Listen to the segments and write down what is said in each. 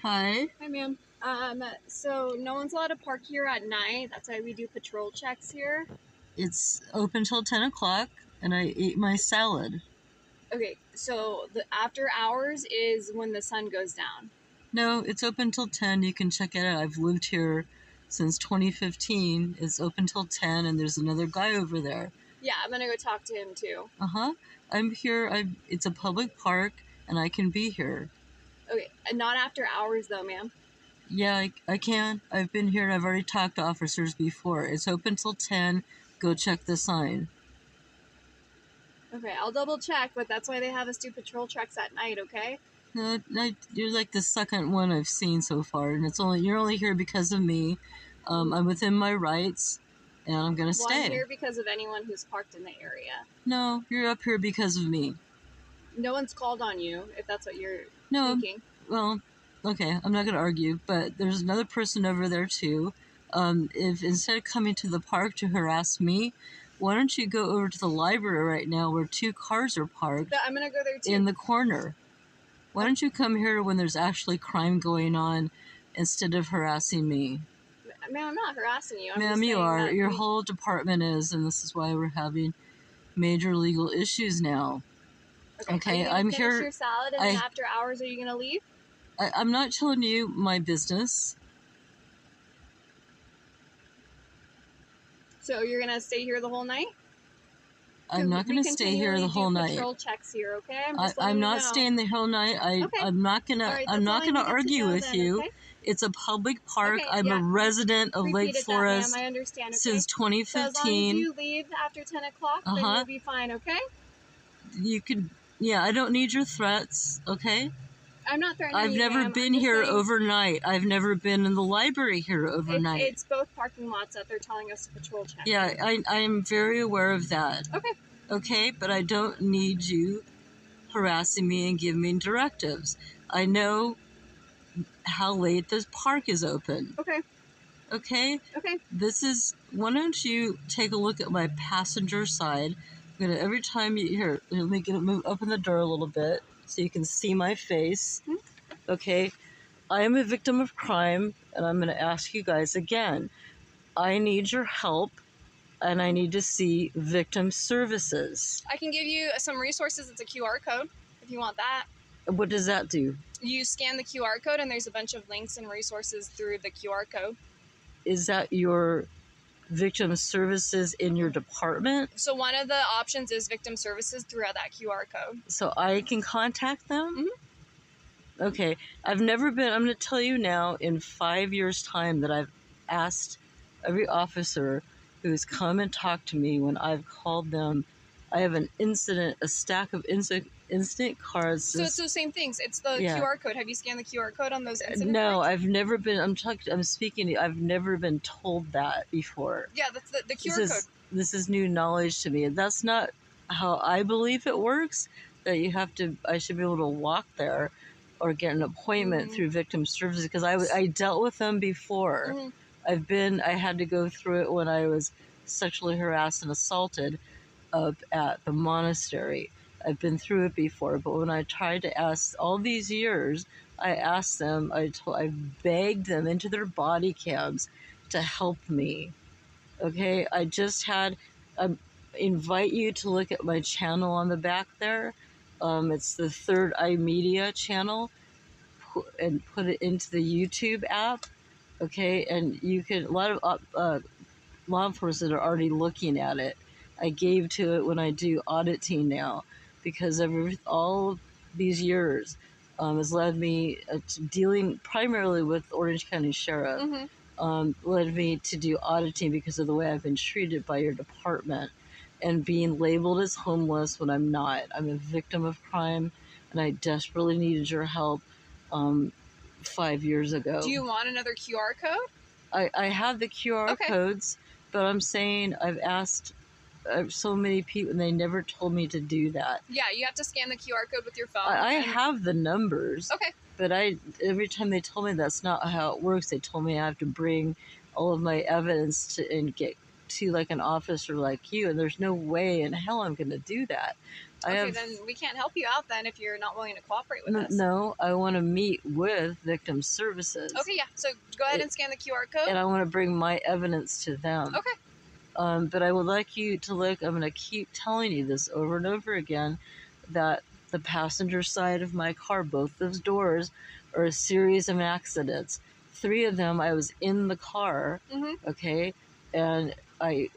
Hi. Hi, ma'am. So no one's allowed to park here at night. That's why we do patrol checks here. It's open till 10 o'clock, and I ate my salad. Okay, so the after hours is when the sun goes down. No, it's open till 10. You can check it out. I've lived here since 2015. It's open till 10, and there's another guy over there. Yeah, I'm gonna go talk to him too. I'm here. It's a public park, and I can be here. Okay, not after hours though, ma'am. Yeah, I can. I've been here, and I've already talked to officers before. It's open till 10. Go check the sign. Okay, I'll double check, but that's why they have us do patrol checks at night, okay? No, you're like the second one I've seen so far, and you're only here because of me. I'm within my rights, and I'm gonna stay. I'm here because of anyone who's parked in the area. No, you're up here because of me. No one's called on you, if that's what you're thinking. Well, okay, I'm not gonna argue, but there's another person over there too. If instead of coming to the park to harass me, why don't you go over to the library right now where 2 cars are parked? I'm gonna go there too. In the corner. Why don't you come here when there's actually crime going on instead of harassing me? Ma'am, I'm not harassing you. Ma'am, you are. Your whole department is, and this is why we're having major legal issues now. Okay, I'm here. Finish your salad, and then after hours, are you gonna leave? I'm not telling you my business. So you're gonna stay here the whole night? I'm not going to stay here the whole night. Patrol checks here, okay? I'm not staying the whole night. I'm not gonna. I'm not gonna argue with you. Okay? It's a public park. I'm a resident of Lake Forest I understand, since 2015. So as long as you leave after 10 o'clock, then you'll be fine, okay? You could. Yeah, I don't need your threats, okay? I'm not threatening you. I've never been here overnight. I've never been in the library here overnight. It's both parking lots that they're telling us to patrol check. Yeah, I am very aware of that. Okay. Okay, but I don't need you harassing me and giving me directives. I know how late this park is open. Okay. Okay? Okay. Why don't you take a look at my passenger side? Every time let me move open the door a little bit so you can see my face. Okay? I am a victim of crime, and I'm going to ask you guys again. I need your help, and I need to see victim services. I can give you some resources. It's a QR code if you want that. What does that do? You scan the QR code, and there's a bunch of links and resources through the QR code. Is that your victim services in your department? So one of the options is victim services throughout that QR code. So I can contact them? Mm-hmm. Okay. I'm going to tell you now in 5 years' time that I've asked every officer who's come and talked to me when I've called them. I have a stack of incident cards. So it's those same things. It's the QR code. Have you scanned the QR code on those incident No, cards? I've never been. I've never been told that before. Yeah, that's the QR code. This is new knowledge to me. That's not how I believe it works. That I should be able to walk there or get an appointment through victim services, because I dealt with them before. I had to go through it when I was sexually harassed and assaulted up at the monastery. I've been through it before, but when I tried to ask all these years, I asked them, I begged them into their body cams to help me. Okay, invite you to look at my channel on the back there. It's the Third Eye Media channel, and put it into the YouTube app. Okay, and you can, a lot of law enforcement are already looking at it. I gave to it when I do auditing now, because all these years has led me to dealing primarily with Orange County Sheriff, led me to do auditing because of the way I've been treated by your department and being labeled as homeless when I'm not. I'm a victim of crime, and I desperately needed your help 5 years ago. Do you want another QR code? I have the QR codes, but I'm saying I've asked so many people, and they never told me to do that. Yeah, you have to scan the QR code with your phone. I have the numbers. Okay. But every time they told me that's not how it works. They told me I have to bring all of my evidence and get to like an officer like you, and there's no way in hell I'm going to do that. Okay, then we can't help you out then if you're not willing to cooperate with us. No, I want to meet with victim services. Okay, yeah. So go ahead and scan the QR code. And I want to bring my evidence to them. Okay. But I would like you to look, I'm going to keep telling you this over and over again, that the passenger side of my car, both those doors, are a series of accidents. 3 of them, I was in the car, okay, and I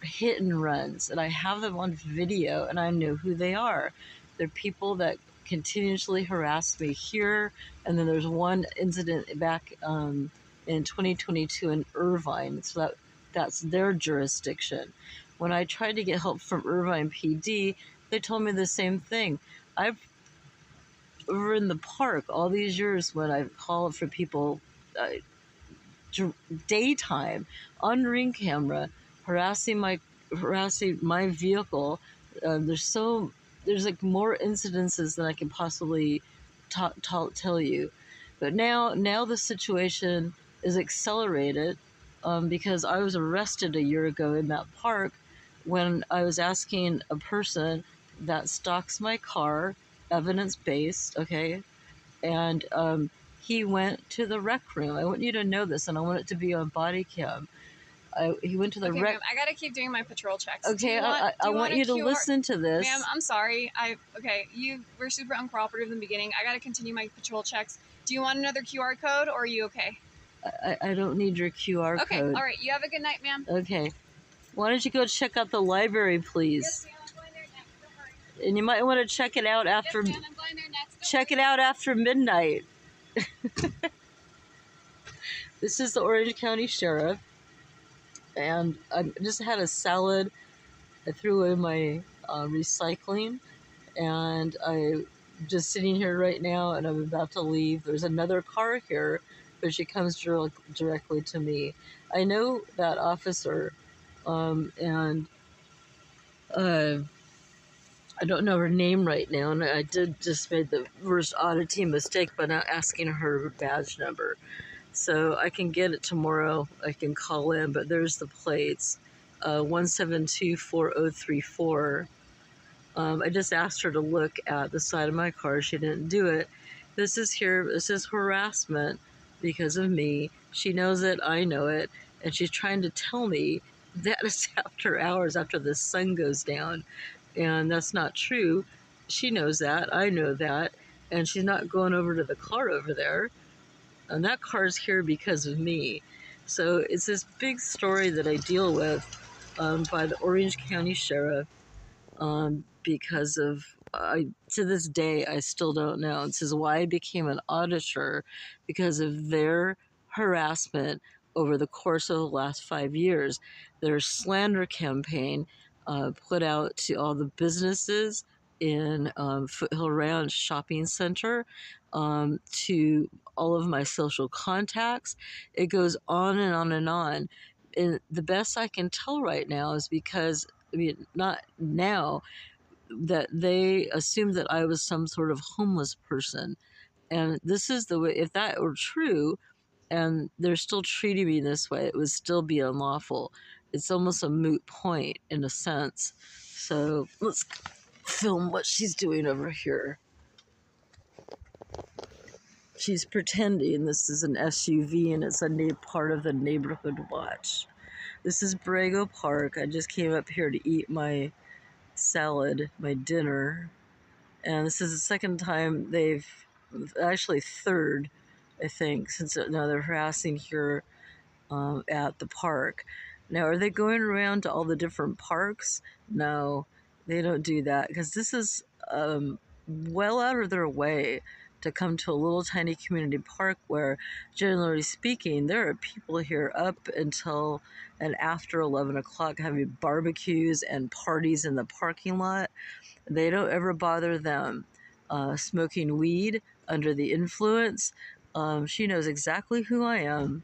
hit and runs, and I have them on video, and I know who they are. They're people that continuously harass me here, and then there's one incident back in 2022 in Irvine, so that's their jurisdiction. When I tried to get help from Irvine PD, they told me the same thing. I've over in the park all these years when I've called for people daytime on Ring camera harassing my vehicle. There's like more incidences than I can possibly tell you, but now the situation is accelerated because I was arrested a year ago in that park when I was asking a person that stalks my car, evidence based, okay, and he went to the rec room. I want you to know this, and I want it to be on body cam. He went to the rec. Ma'am, I gotta keep doing my patrol checks. Okay, I want you to listen to this. Ma'am, I'm sorry. You were super uncooperative in the beginning. I gotta continue my patrol checks. Do you want another QR code, or are you okay? I don't need your QR code. Okay, all right. You have a good night, ma'am. Okay. Why don't you go check out the library, please? Yes, ma'am. I'm going there next. Don't worry. And you might want to check it out after. Yes, ma'am. I'm going there next. Check it out after midnight. This is the Orange County Sheriff, and I just had a salad. I threw away my recycling, and I'm just sitting here right now, and I'm about to leave. There's another car here, but she comes directly to me. I know that officer, and I don't know her name right now, and I did just made the worst oddity mistake by not asking her badge number. So I can get it tomorrow. I can call in, but there's the plates, 1724034. I just asked her to look at the side of my car. She didn't do it. This is harassment because of me. She knows it, I know it, and she's trying to tell me that it's after hours, after the sun goes down, and that's not true. She knows that, I know that, and she's not going over to the car over there. And that car's here because of me. So it's this big story that I deal with by the Orange County Sheriff because of, to this day, I still don't know. This is why I became an auditor, because of their harassment over the course of the last 5 years. Their slander campaign put out to all the businesses in Foothill Ranch Shopping Center, to all of my social contacts. It goes on and on and on. And the best I can tell right now is because, I mean, not now, that they assumed that I was some sort of homeless person. And this is the way, if that were true, and they're still treating me this way, it would still be unlawful. It's almost a moot point in a sense. So let's film what she's doing over here. She's pretending this is an SUV and it's a part of the neighborhood watch. This is Borrego Park. I just came up here to eat my salad, my dinner. And this is the second time actually third, I think, since now they're harassing here at the park. Now, are they going around to all the different parks? No, they don't do that, because this is well out of their way to come to a little tiny community park where, generally speaking, there are people here up until and after 11 o'clock having barbecues and parties in the parking lot. They don't ever bother them. Smoking weed under the influence. She knows exactly who I am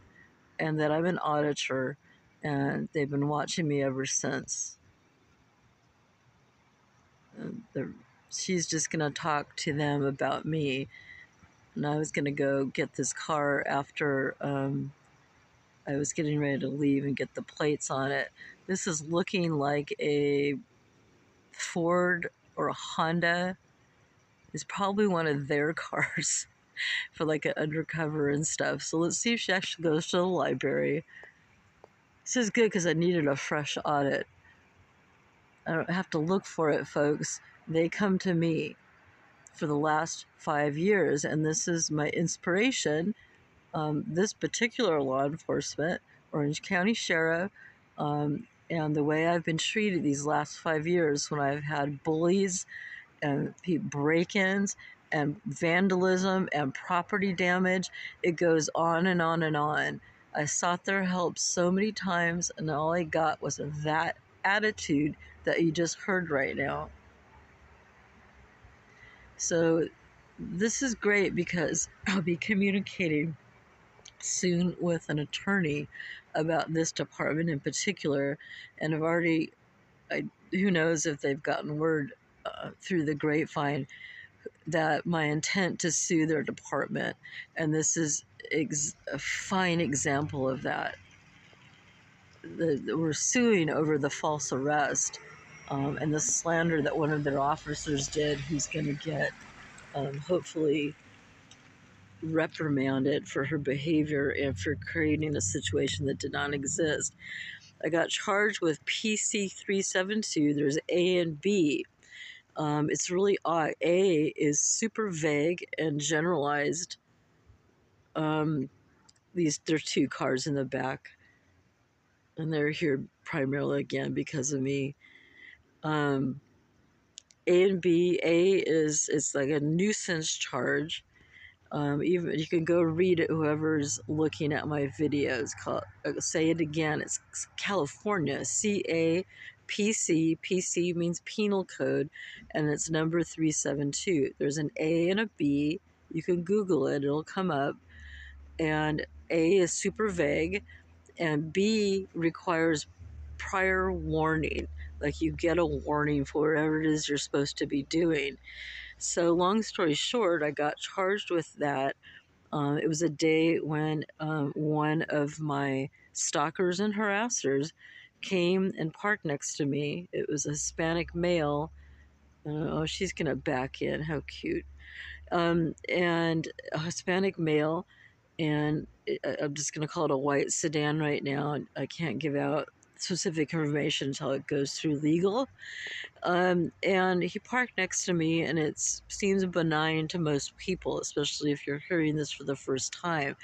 and that I'm an auditor, and they've been watching me ever since. She's just going to talk to them about me. And I was going to go get this car after I was getting ready to leave and get the plates on it. This is looking like a Ford or a Honda. It's probably one of their cars for like an undercover and stuff. So let's see if she actually goes to the library. This is good because I needed a fresh audit. I don't have to look for it, folks. They come to me for the last 5 years, and this is my inspiration. This particular law enforcement, Orange County Sheriff, and the way I've been treated these last 5 years when I've had bullies and break-ins and vandalism and property damage. It goes on and on and on. I sought their help so many times, and all I got was that attitude that you just heard right now. So this is great because I'll be communicating soon with an attorney about this department in particular, and I've already, who knows if they've gotten word through the grapevine that my intent to sue their department, and this is a fine example of that. We're suing over the false arrest and the slander that one of their officers did, who's going to get hopefully reprimanded for her behavior and for creating a situation that did not exist. I got charged with PC 372. There's A and B. It's really odd. A is super vague and generalized. There's 2 cars in the back, and they're here primarily again because of me. A and B. A is it's like a nuisance charge. Even you can go read it. Whoever's looking at my videos, say it again. It's California, CAPC. PC means penal code, and it's number 372. There's an A and a B. You can Google it; it'll come up. And A is super vague, and B requires prior warning. Like you get a warning for whatever it is you're supposed to be doing. So long story short, I got charged with that. It was a day when one of my stalkers and harassers came and parked next to me. It was a Hispanic male. Oh, she's going to back in. How cute. And a Hispanic male, and I'm just going to call it a white sedan right now. I can't give out specific information until it goes through legal. And he parked next to me, and it seems benign to most people, especially if you're hearing this for the first time.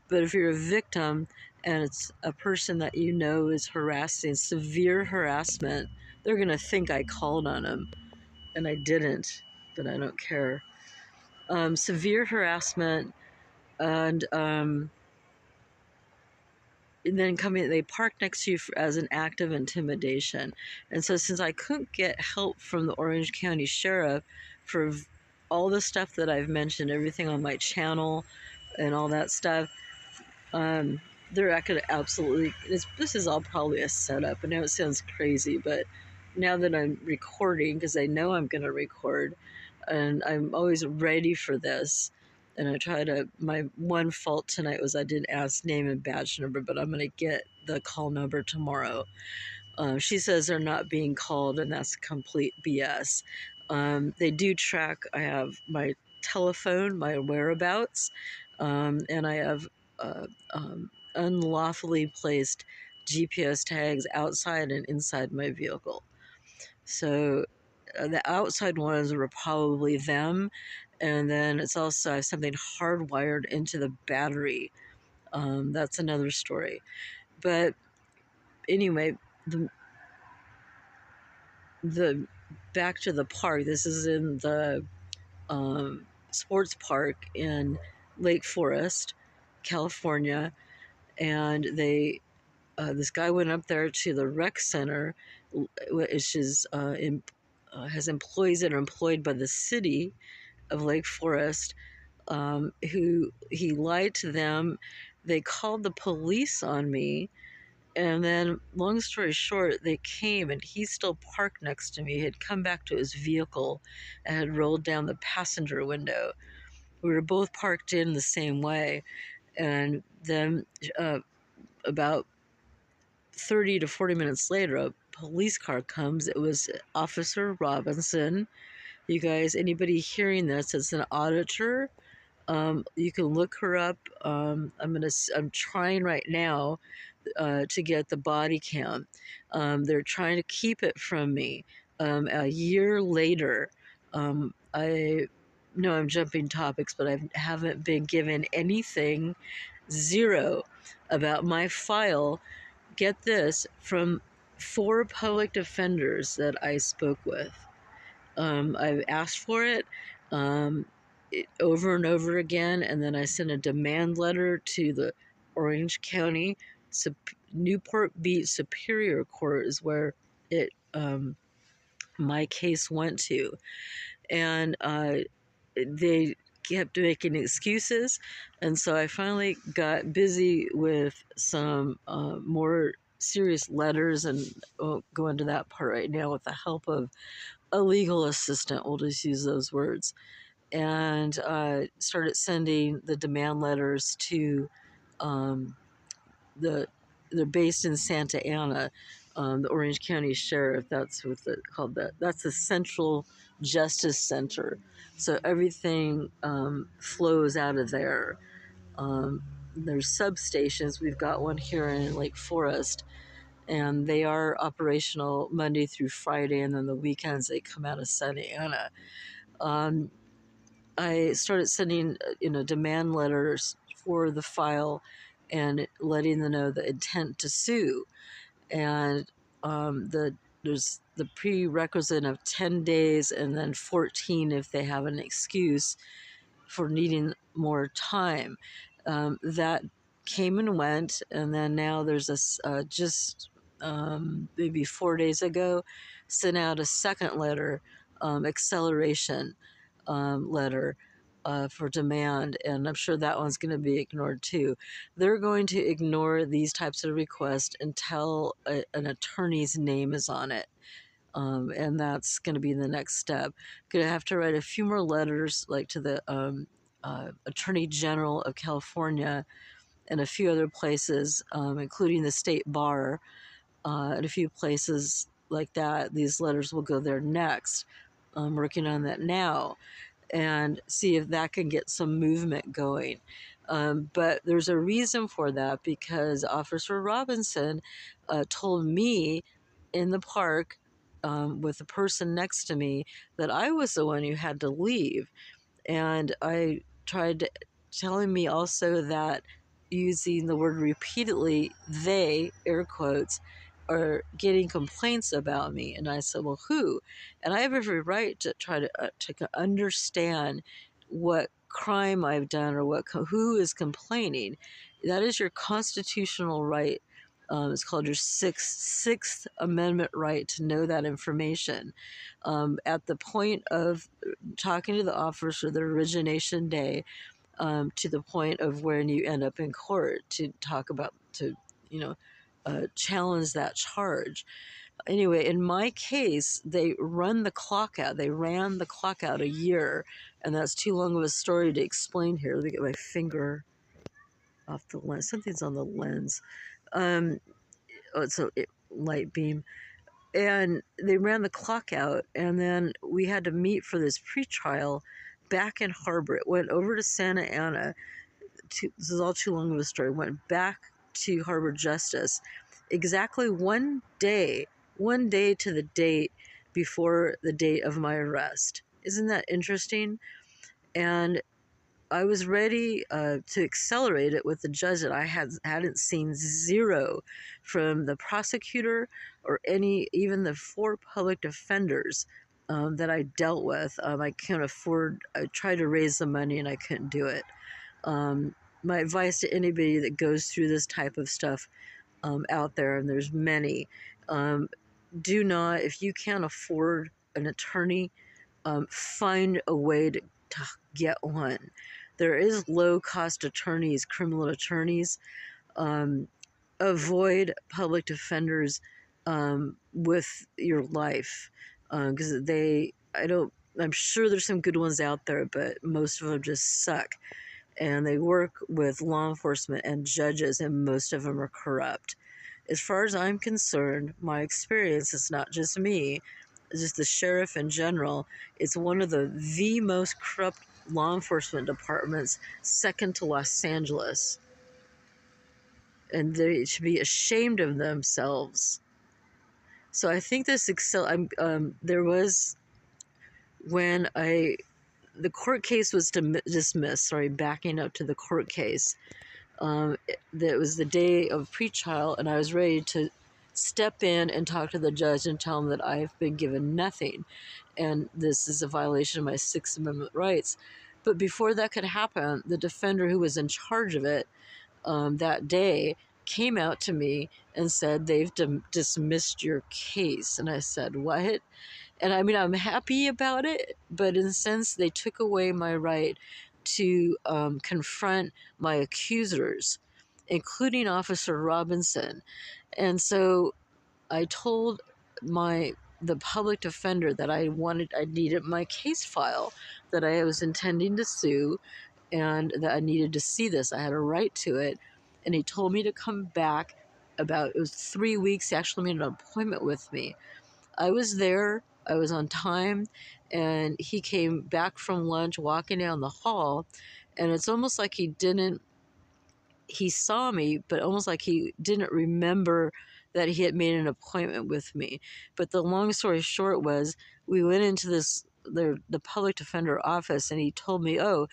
But if you're a victim and it's a person that you know is harassing, severe harassment, they're going to think I called on him. And I didn't, but I don't care. Severe harassment, and then they park next to you as an act of intimidation. And so since I couldn't get help from the Orange County Sheriff for all the stuff that I've mentioned, everything on my channel and all that stuff, I could absolutely, this is all probably a setup. I know it sounds crazy, but now that I'm recording, because I know I'm going to record, and I'm always ready for this, and my one fault tonight was I didn't ask name and badge number, but I'm going to get the call number tomorrow. She says they're not being called, and that's complete BS. They do track, I have my telephone, my whereabouts, and I have unlawfully placed GPS tags outside and inside my vehicle. So the outside ones were probably them. And then it's also, I have something hardwired into the battery. That's another story. But anyway, the back to the park. This is in the sports park in Lake Forest, California, and this guy went up there to the rec center, which is has employees that are employed by the city of Lake Forest, who he lied to them. They called the police on me, and then long story short, they came, and he still parked next to me. He had come back to his vehicle and had rolled down the passenger window. We were both parked in the same way, and then about 30 to 40 minutes later, a police car comes. It was Officer Robinson. You guys, anybody hearing this, it's an auditor. You can look her up. I'm trying right now to get the body cam. They're trying to keep it from me. A year later, I know I'm jumping topics, but I haven't been given anything, zero, about my file. Get this, from 4 public defenders that I spoke with. I've asked for um, it over and over again, and then I sent a demand letter to the Orange County Newport Beach Superior Court is where it my case went to, and they kept making excuses, and so I finally got busy with some more serious letters, and I'll go into that part right now with the help of a legal assistant. We'll just use those words, and started sending the demand letters to um, the they're based in Santa Ana, the Orange County Sheriff. That's what they called that. That's the Central Justice Center. So everything flows out of there. There's substations. We've got one here in Lake Forest, and they are operational Monday through Friday, and then the weekends they come out of Santa Ana. I started sending, demand letters for the file and letting them know the intent to sue. And there's the prerequisite of 10 days and then 14 if they have an excuse for needing more time. That came and went, and then now there's just maybe 4 days ago, sent out a second letter, acceleration letter for demand, and I'm sure that one's going to be ignored too. They're going to ignore these types of requests until an attorney's name is on it. And that's going to be the next step. Going to have to write a few more letters, like to the Attorney General of California and a few other places, including the state bar, and a few places like that. These letters will go there next. I'm working on that now, and see if that can get some movement going. But there's a reason for that, because Officer Robinson told me in the park with the person next to me that I was the one who had to leave. And I tried telling me also that, using the word repeatedly, they, air quotes, are getting complaints about me. And I said, well, who? And I have every right to try to understand what crime I've done or who is complaining. That is your constitutional right. It's called your Sixth Amendment right to know that information. At the point of talking to the officer, the origination day, to the point of when you end up in court to talk about, you know, challenge that charge. Anyway, in my case, they ran the clock out a year, and that's too long of a story to explain here. Let me get my finger off the lens. Something's on the lens. It's a light beam. And they ran the clock out, and then we had to meet for this pretrial back in Harbor. It went over to Santa Ana. This is all too long of a story. Went back to Harbor Justice exactly 1 day to the date before the date of my arrest. Isn't that interesting? And I was ready to accelerate it with the judge that I hadn't seen, zero from the prosecutor or even the 4 public defenders that I dealt with. I can't afford. I tried to raise the money and I couldn't do it. My advice to anybody that goes through this type of stuff out there, and there's many, do not, if you can't afford an attorney, find a way to get one. There is low-cost attorneys, criminal attorneys. Avoid public defenders with your life, because I'm sure there's some good ones out there, but most of them just suck. And they work with law enforcement and judges, and most of them are corrupt. As far as I'm concerned, my experience is not just me, it's just the sheriff in general. It's one of the most corrupt law enforcement departments, second to Los Angeles. And they should be ashamed of themselves. So I think this there was when the court case was dismissed. Sorry, backing up to the court case. That was the day of pretrial, and I was ready to step in and talk to the judge and tell him that I've been given nothing, and this is a violation of my Sixth Amendment rights. But before that could happen, the defender who was in charge of it that day came out to me and said, they've dismissed your case. And I said, what? And I mean, I'm happy about it, but in a sense, they took away my right to confront my accusers, including Officer Robinson. And so I told the public defender that I needed my case file, that I was intending to sue, and that I needed to see this. I had a right to it. And he told me to come back it was 3 weeks. He actually made an appointment with me. I was there, I was on time, and he came back from lunch walking down the hall, and it's almost like he saw me, but almost like he didn't remember that he had made an appointment with me. But the long story short was, we went into the public defender office, and he told me, oh,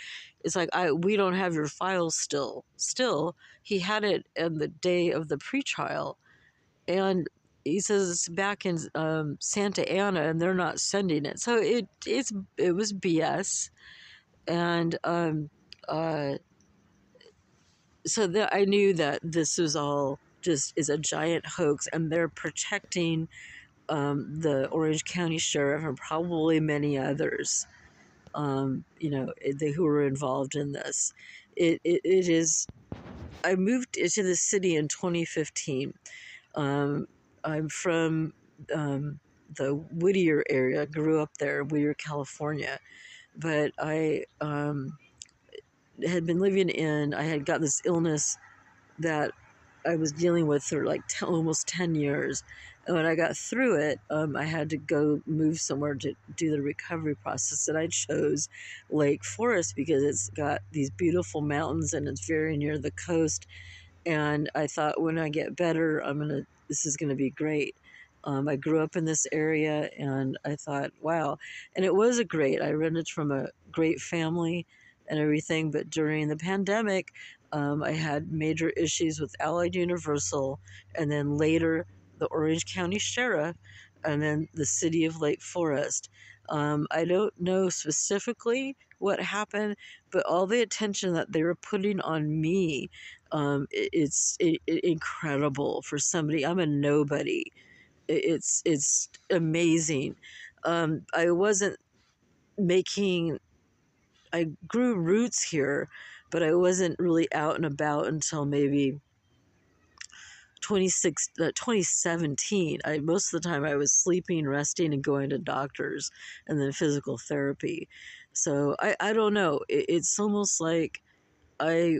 it's like, we don't have your file still. He had it on the day of the pretrial, and he says it's back in Santa Ana, and they're not sending it. So it was BS, and so I knew that this was all just is a giant hoax, and they're protecting the Orange County Sheriff and probably many others, who were involved in this. It is. I moved into the city in 2015. I'm from the Whittier area. Grew up there, Whittier, California. But I had been I had got this illness that I was dealing with for like almost 10 years. And when I got through it, I had to go move somewhere to do the recovery process. And I chose Lake Forest because it's got these beautiful mountains and it's very near the coast. And I thought, when I get better, this is gonna be great. I grew up in this area, and I thought, wow. And it was I rented from a great family and everything, but during the pandemic, I had major issues with Allied Universal, and then later the Orange County Sheriff, and then the city of Lake Forest. I don't know specifically what happened, but all the attention that they were putting on me, it's incredible for somebody. I'm a nobody. It's amazing. I wasn't making. I grew roots here, but I wasn't really out and about until maybe 2017. Most of the time I was sleeping, resting, and going to doctors, and then physical therapy. So I don't know. It's almost like I,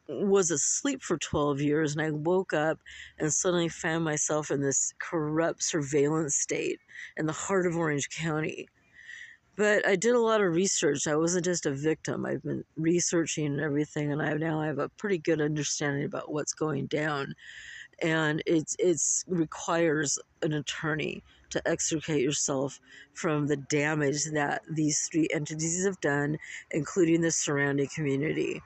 was asleep for 12 years, and I woke up and suddenly found myself in this corrupt surveillance state in the heart of Orange County. But I did a lot of research. I wasn't just a victim. I've been researching and everything, and now I have a pretty good understanding about what's going down. And it requires an attorney to extricate yourself from the damage that these three entities have done, including the surrounding community.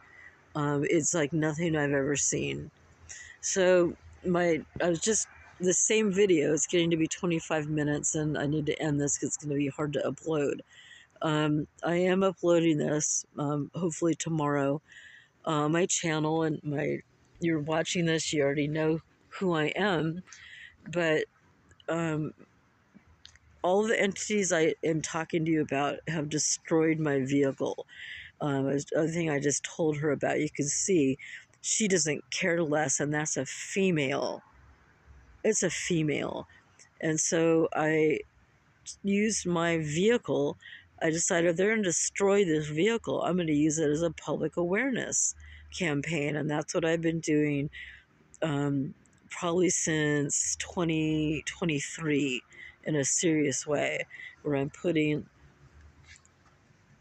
It's like nothing I've ever seen. So the same video, it's getting to be 25 minutes, and I need to end this because it's going to be hard to upload. I am uploading this, hopefully tomorrow. My channel, and you're watching this, you already know who I am, but all the entities I am talking to you about have destroyed my vehicle. The other thing I just told her about, you can see she doesn't care less, and that's a female. It's a female. And so I used my vehicle. I decided, they're going to destroy this vehicle, I'm going to use it as a public awareness campaign. And that's what I've been doing probably since 2023 in a serious way, where I'm putting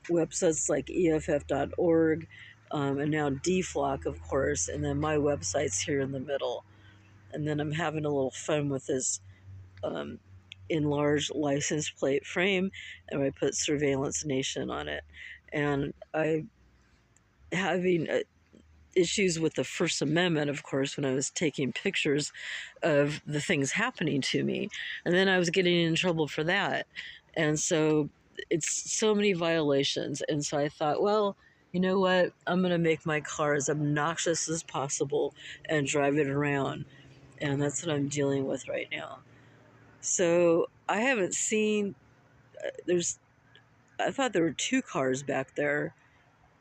websites like EFF.org, and now DFlock, of course, and then my website's here in the middle. And then I'm having a little fun with this um, enlarged license plate frame, and I put Surveillance Nation on it. And I having issues with the First Amendment, of course, when I was taking pictures of the things happening to me. And then I was getting in trouble for that. And so it's so many violations. And so I thought, well, you know what? I'm going to make my car as obnoxious as possible and drive it around. And that's what I'm dealing with right now. So I haven't seen, I thought there were two cars back there.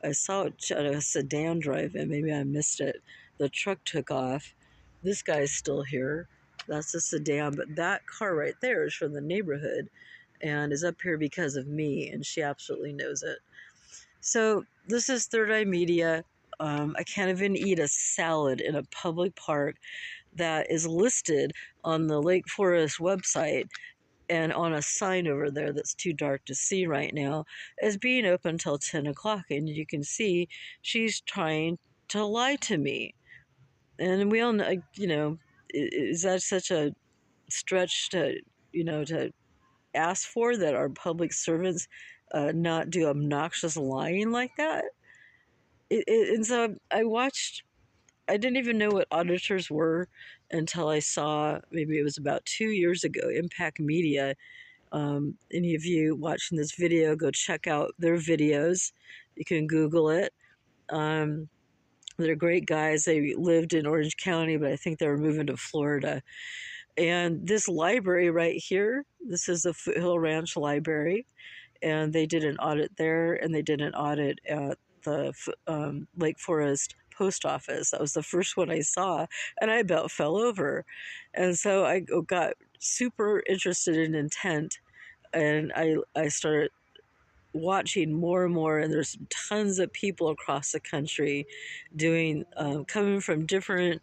I saw a sedan drive in. Maybe I missed it. The truck took off. This guy's still here. That's a sedan, but that car right there is from the neighborhood and is up here because of me, and she absolutely knows it. So this is Third Eye Media. I can't even eat a salad in a public park that is listed on the Lake Forest website and on a sign over there that's too dark to see right now as being open until 10 o'clock. And you can see she's trying to lie to me. And we all know, is that such a stretch to, to ask for, that our public servants not do obnoxious lying like that? And so I didn't even know what auditors were until I saw, maybe it was about 2 years ago, Impact Media. Any of you watching this video, go check out their videos. You can Google it. They're great guys. They lived in Orange County, but I think they were moving to Florida. And this library right here, this is the Foothill Ranch Library, and they did an audit there, and they did an audit at the Lake Forest post office. That was the first one I saw, and I about fell over. And so I got super interested in intent, and I started watching more and more, and there's tons of people across the country doing coming from different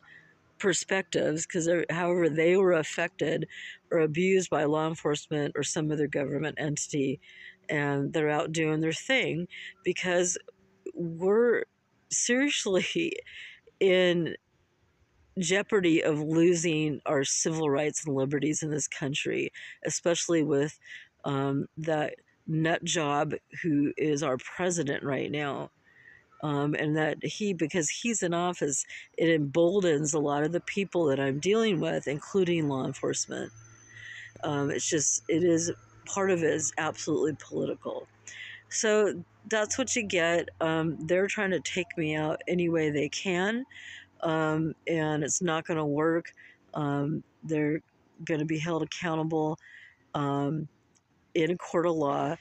perspectives, because however they were affected or abused by law enforcement or some other government entity, and they're out doing their thing, because we're seriously in jeopardy of losing our civil rights and liberties in this country, especially with that nut job who is our president right now. And that because he's in office, it emboldens a lot of the people that I'm dealing with, including law enforcement. Part of it is absolutely political. So that's what you get. They're trying to take me out any way they can, and it's not going to work. They're going to be held accountable in a court of law.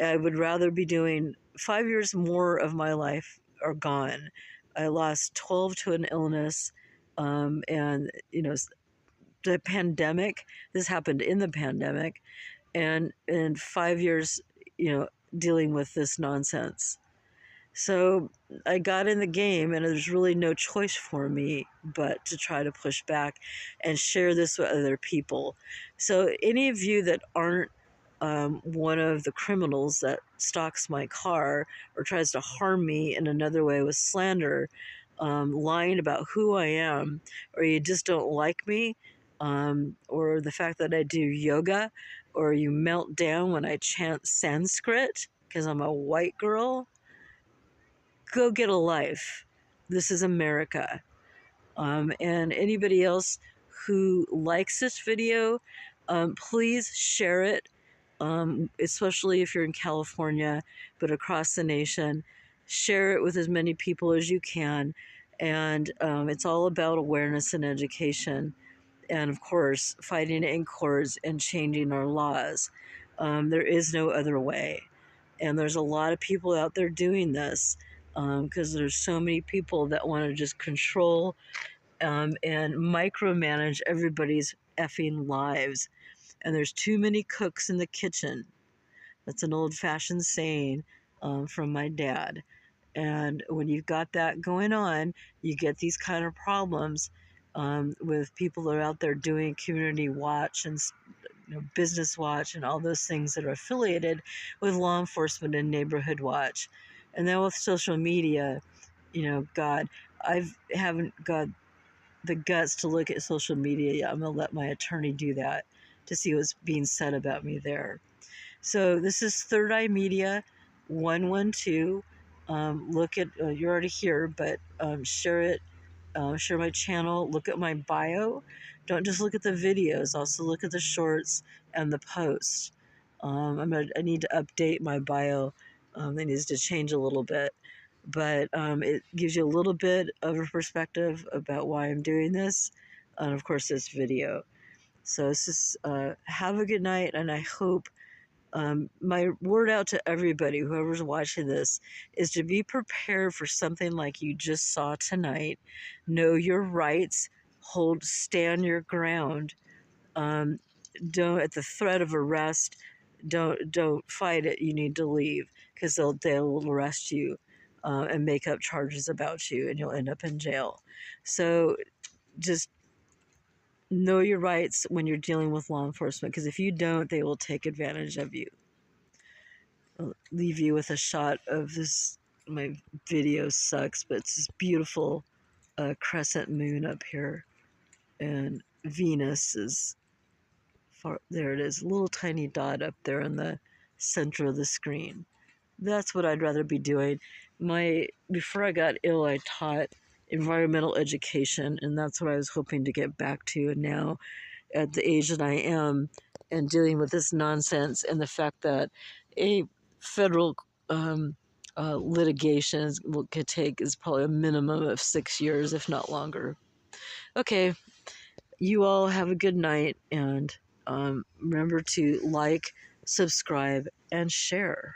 I would rather be doing 5 years more of my life are gone. I lost 12 to an illness, and the pandemic. This happened in the pandemic, and 5 years, dealing with this nonsense. So I got in the game, and there's really no choice for me but to try to push back and share this with other people. So any of you that aren't one of the criminals that stalks my car or tries to harm me in another way with slander, lying about who I am, or you just don't like me, or the fact that I do yoga, or you melt down when I chant Sanskrit because I'm a white girl, go get a life. This is America. And anybody else who likes this video, please share it, especially if you're in California, but across the nation. Share it with as many people as you can. And it's all about awareness and education. And of course, fighting it in courts and changing our laws. There is no other way. And there's a lot of people out there doing this, because there's so many people that want to just control and micromanage everybody's effing lives. And there's too many cooks in the kitchen. That's an old-fashioned saying from my dad. And when you've got that going on, you get these kind of problems. with people that are out there doing community watch and business watch and all those things that are affiliated with law enforcement and neighborhood watch. And then with social media, God, I haven't got the guts to look at social media yet. I'm going to let my attorney do that to see what's being said about me there. So this is Third Eye Media 112. Look at, you're already here, but share it. Share my channel. Look at my bio. Don't just look at the videos. Also look at the shorts and the posts. I need to update my bio. It needs to change a little bit, but it gives you a little bit of a perspective about why I'm doing this, and of course this video. So this is have a good night, and I hope my word out to everybody, whoever's watching this, is to be prepared for something like you just saw tonight. Know your rights. Stand your ground. Don't, at the threat of arrest, don't fight it. You need to leave, because they'll arrest you and make up charges about you, and you'll end up in jail. So just know your rights when you're dealing with law enforcement, because if you don't, they will take advantage of you. I'll leave you with a shot of this. My video sucks, but it's this beautiful crescent moon up here, and Venus is far. There it is, a little tiny dot up there in the center of the screen. That's what I'd rather be doing. Before I got ill, I taught environmental education, and that's what I was hoping to get back to. And now, at the age that I am, and dealing with this nonsense, and the fact that a federal litigation could take is probably a minimum of 6 years, if not longer. Okay, you all have a good night, and remember to like, subscribe, and share.